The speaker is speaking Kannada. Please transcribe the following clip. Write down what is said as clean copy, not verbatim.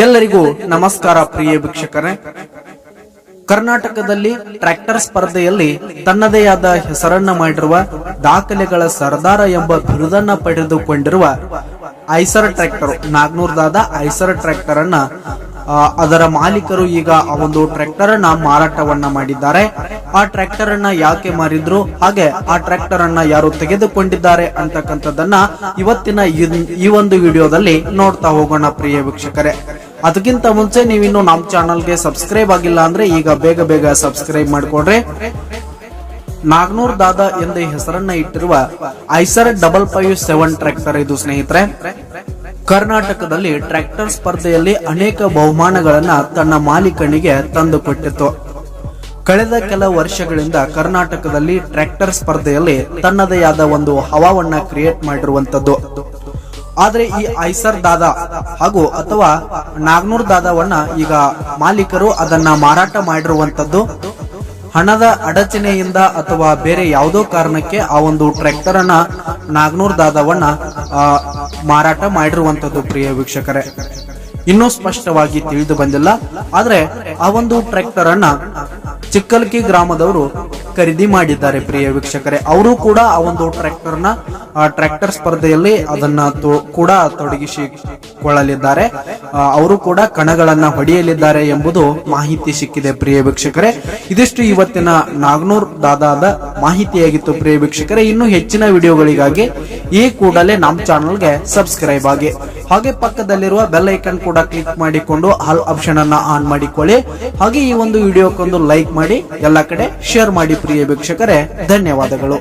ಎಲ್ಲರಿಗೂ ನಮಸ್ಕಾರ ಪ್ರಿಯ ವೀಕ್ಷಕರೇ. ಕರ್ನಾಟಕದಲ್ಲಿ ಟ್ರ್ಯಾಕ್ಟರ್ ಸ್ಪರ್ಧೆಯಲ್ಲಿ ತನ್ನದೇ ಆದ ಹೆಸರನ್ನ ಮಾಡಿರುವ ದಾಖಲೆಗಳ ಸರ್ದಾರ ಎಂಬ ಬಿರುದನ್ನ ಪಡೆದುಕೊಂಡಿರುವ ಐಸರ್ ಟ್ರ್ಯಾಕ್ಟರ್, ನಾಗನೂರ್ದಾದ ಐಸರ್ ಟ್ರ್ಯಾಕ್ಟರ್ ಅನ್ನ ಅದರ ಮಾಲೀಕರು ಈಗ ಆ ಒಂದು ಟ್ರ್ಯಾಕ್ಟರ್ ಅನ್ನ ಮಾರಾಟವನ್ನ ಮಾಡಿದ್ದಾರೆ. ಆ ಟ್ರ್ಯಾಕ್ಟರ್ ಅನ್ನ ಯಾಕೆ ಮಾರಿದ್ರು, ಹಾಗೆ ಆ ಟ್ರ್ಯಾಕ್ಟರ್ ಅನ್ನ ಯಾರು ತೆಗೆದುಕೊಂಡಿದ್ದಾರೆ ಅಂತಕ್ಕಂಥದ್ದನ್ನ ಇವತ್ತಿನ ಈ ಒಂದು ವಿಡಿಯೋದಲ್ಲಿ ನೋಡ್ತಾ ಹೋಗೋಣ ಪ್ರಿಯ ವೀಕ್ಷಕರೇ. ಅದಕ್ಕಿಂತ ಮುಂಚೆ ನೀವಿನ್ನು ನಮ್ಮ ಚಾನಲ್ಗೆ ಸಬ್ಸ್ಕ್ರೈಬ್ ಆಗಿಲ್ಲ ಅಂದ್ರೆ ಈಗ ಬೇಗ ಸಬ್ಸ್ಕ್ರೈಬ್ ಮಾಡ್ಕೊಡ್ರಿ. ನಾಗನೂರ್ ದಾದಾ ಎಂದು ಹೆಸರನ್ನ ಇಟ್ಟಿರುವ ಐಸರ್ 557 ಟ್ರ್ಯಾಕ್ಟರ್ ಇದು ಸ್ನೇಹಿತರೆ. ಕರ್ನಾಟಕದಲ್ಲಿ ಟ್ರ್ಯಾಕ್ಟರ್ ಸ್ಪರ್ಧೆಯಲ್ಲಿ ಅನೇಕ ಬಹುಮಾನಗಳನ್ನ ತನ್ನ ಮಾಲೀಕನಿಗೆ ತಂದುಕೊಟ್ಟಿತ್ತು. ಕಳೆದ ಕೆಲ ವರ್ಷಗಳಿಂದ ಕರ್ನಾಟಕದಲ್ಲಿ ಟ್ರ್ಯಾಕ್ಟರ್ ಸ್ಪರ್ಧೆಯಲ್ಲಿ ತನ್ನದೇ ಆದ ಒಂದು ಹವಾವನ್ನ ಕ್ರಿಯೇಟ್ ಮಾಡಿರುವಂತದ್ದು. ಆದ್ರೆ ಈ ಐಸರ್ ದಾದಾ ಹಾಗೂ ಅಥವಾ ನಾಗನೂರ್ ದಾದಾವನ್ನ ಈಗ ಮಾಲೀಕರು ಅದನ್ನ ಮಾರಾಟ ಮಾಡಿರುವಂತದ್ದು. ಹಣದ ಅಡಚಣೆಯಿಂದ ಅಥವಾ ಬೇರೆ ಯಾವುದೋ ಕಾರಣಕ್ಕೆ ಆ ಒಂದು ಟ್ರ್ಯಾಕ್ಟರ್ ಅನ್ನ ನಾಗನೂರ್ ದಾದಾವನ್ನ ಮಾರಾಟ ಮಾಡಿರುವಂತದ್ದು ಪ್ರಿಯ ವೀಕ್ಷಕರೇ. ಇನ್ನೂ ಸ್ಪಷ್ಟವಾಗಿ ತಿಳಿದು ಬಂದಿಲ್ಲ. ಆದ್ರೆ ಆ ಒಂದು ಟ್ರ್ಯಾಕ್ಟರ್ ಅನ್ನ ಚಿಕ್ಕಲ್ಕಿ ಗ್ರಾಮದವರು ಖರೀದಿ ಮಾಡಿದ್ದಾರೆ ಪ್ರಿಯ ವೀಕ್ಷಕರೇ. ಅವರು ಕೂಡ ಆ ಒಂದು ಟ್ರ್ಯಾಕ್ಟರ್ ಸ್ಪರ್ಧೆಯಲ್ಲಿ ಅದನ್ನ ಕೂಡ ತೊಡಗಿಸಿಕೊಳ್ಳಲಿದ್ದಾರೆ. ಅವರು ಕೂಡ ಕಣಗಳನ್ನ ಹೊಡೆಯಲಿದ್ದಾರೆ ಎಂಬುದು ಮಾಹಿತಿ ಸಿಕ್ಕಿದೆ ಪ್ರಿಯ ವೀಕ್ಷಕರೇ. ಇದಿಷ್ಟು ಇವತ್ತಿನ ನಾಗನೂರ್ ದಾದಾದ ಮಾಹಿತಿಯಾಗಿತ್ತು ಪ್ರಿಯ ವೀಕ್ಷಕರೇ. ಇನ್ನು ಹೆಚ್ಚಿನ ವಿಡಿಯೋಗಳಿಗಾಗಿ ಈ ಕೂಡಲೇ ನಮ್ಮ ಚಾನಲ್ಗೆ ಸಬ್ಸ್ಕ್ರೈಬ್ ಆಗಿ, ಹಾಗೆ ಪಕ್ಕದಲ್ಲಿರುವ ಬೆಲ್ ಐಕನ್ ಕೂಡ ಕ್ಲಿಕ್ ಮಾಡಿಕೊಂಡು ಆಲ್ ಆಪ್ಷನ್ ಅನ್ನ ಆನ್ ಮಾಡಿಕೊಳ್ಳಿ. ಹಾಗೆ ಈ ಒಂದು ವಿಡಿಯೋಕ್ಕೊಂದು ಲೈಕ್ ಮಾಡಿ, ಎಲ್ಲ ಕಡೆ ಶೇರ್ ಮಾಡಿ ಪ್ರಿಯ ವೀಕ್ಷಕರೇ. ಧನ್ಯವಾದಗಳು.